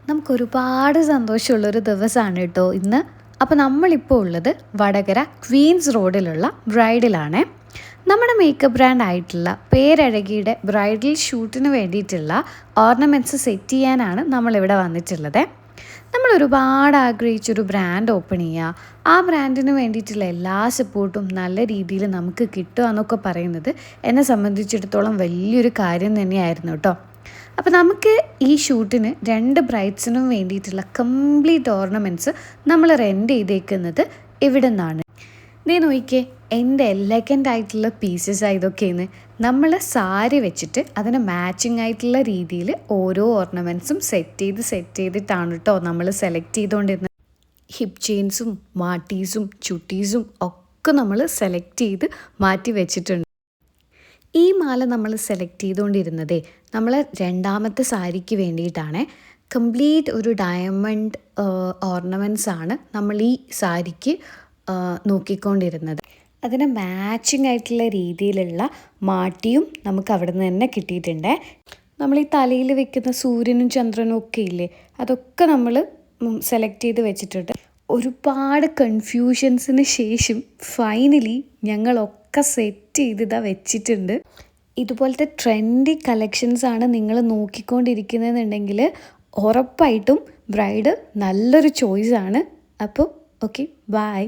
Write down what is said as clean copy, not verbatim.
നമുക്കൊരുപാട് സന്തോഷമുള്ളൊരു ദിവസമാണ് കേട്ടോ ഇന്ന്. അപ്പോൾ നമ്മളിപ്പോൾ ഉള്ളത് വടകര ക്വീൻസ് റോഡിലുള്ള ബ്രൈഡിലാണ്. നമ്മുടെ മേക്കപ്പ് ബ്രാൻഡ് ആയിട്ടുള്ള പേരഴകിയുടെ ബ്രൈഡൽ ഷൂട്ടിന് വേണ്ടിയിട്ടുള്ള ഓർണമെൻറ്റ്സ് സെറ്റ് ചെയ്യാനാണ് നമ്മളിവിടെ വന്നിട്ടുള്ളത്. നമ്മൾ ഒരുപാട് ആഗ്രഹിച്ചൊരു ബ്രാൻഡ് ഓപ്പൺ ചെയ്യുക, ആ ബ്രാൻഡിന് വേണ്ടിയിട്ടുള്ള എല്ലാ സപ്പോർട്ടും നല്ല രീതിയിൽ നമുക്ക് കിട്ടുക എന്നൊക്കെ പറയുന്നത് എന്നെ സംബന്ധിച്ചിടത്തോളം വലിയൊരു കാര്യം തന്നെയായിരുന്നു കേട്ടോ. അപ്പോൾ നമുക്ക് ഈ ഷൂട്ടിന് 2 ബ്രൈഡ്സിനും വേണ്ടിയിട്ടുള്ള കംപ്ലീറ്റ് ഓർണമെൻറ്റ്സ് നമ്മൾ റെൻറ്റ് ചെയ്തേക്കുന്നത് ഇവിടെ നിന്നാണ്. നീ നോക്കിക്കേ, എൻ്റെ എലഗൻ്റ് ആയിട്ടുള്ള പീസസ് ഇതൊക്കെയെന്ന്. നമ്മൾ സാരി വെച്ചിട്ട് അതിന് മാച്ചിങ് ആയിട്ടുള്ള രീതിയിൽ ഓരോ ഓർണമെൻറ്റ്സും സെറ്റ് ചെയ്തിട്ടാണ് കേട്ടോ നമ്മൾ സെലക്ട് ചെയ്തുകൊണ്ടിരുന്നത്. ഹിപ്പ് ചെയിൻസും മാട്ടീസും ചുട്ടീസും ഒക്കെ നമ്മൾ സെലക്ട് ചെയ്ത് മാറ്റി വെച്ചിട്ടുണ്ട്. ഈ മാല നമ്മൾ സെലക്ട് ചെയ്തുകൊണ്ടിരുന്നതേ നമ്മൾ 2ാമത്തെ സാരിക്ക് വേണ്ടിയിട്ടാണ്. കംപ്ലീറ്റ് ഒരു ഡയമണ്ട് ഓർണമെൻറ്റ്സ് ആണ് നമ്മൾ ഈ സാരിക്ക് നോക്കിക്കൊണ്ടിരുന്നത്. അതിന് മാച്ചിങ് ആയിട്ടുള്ള രീതിയിലുള്ള മാട്ടിയും നമുക്ക് അവിടെ നിന്ന് തന്നെ കിട്ടിയിട്ടുണ്ട്. നമ്മൾ ഈ തലയിൽ വെക്കുന്ന സൂര്യനും ചന്ദ്രനും ഒക്കെ ഇല്ലേ, അതൊക്കെ നമ്മൾ സെലക്ട് ചെയ്ത് വെച്ചിട്ടുണ്ട്. ഒരുപാട് കൺഫ്യൂഷൻസിന് ശേഷം ഫൈനലി ഞങ്ങളൊക്കെ സെറ്റ് ചെയ്ത് വെച്ചിട്ടുണ്ട്. ഇതുപോലത്തെ ട്രെൻഡി കളക്ഷൻസാണ് നിങ്ങൾ നോക്കിക്കൊണ്ടിരിക്കുന്നതെന്നുണ്ടെങ്കിൽ ഉറപ്പായിട്ടും ബ്രൈഡ് നല്ലൊരു ചോയ്സാണ്. അപ്പോൾ ഓക്കെ, ബൈ.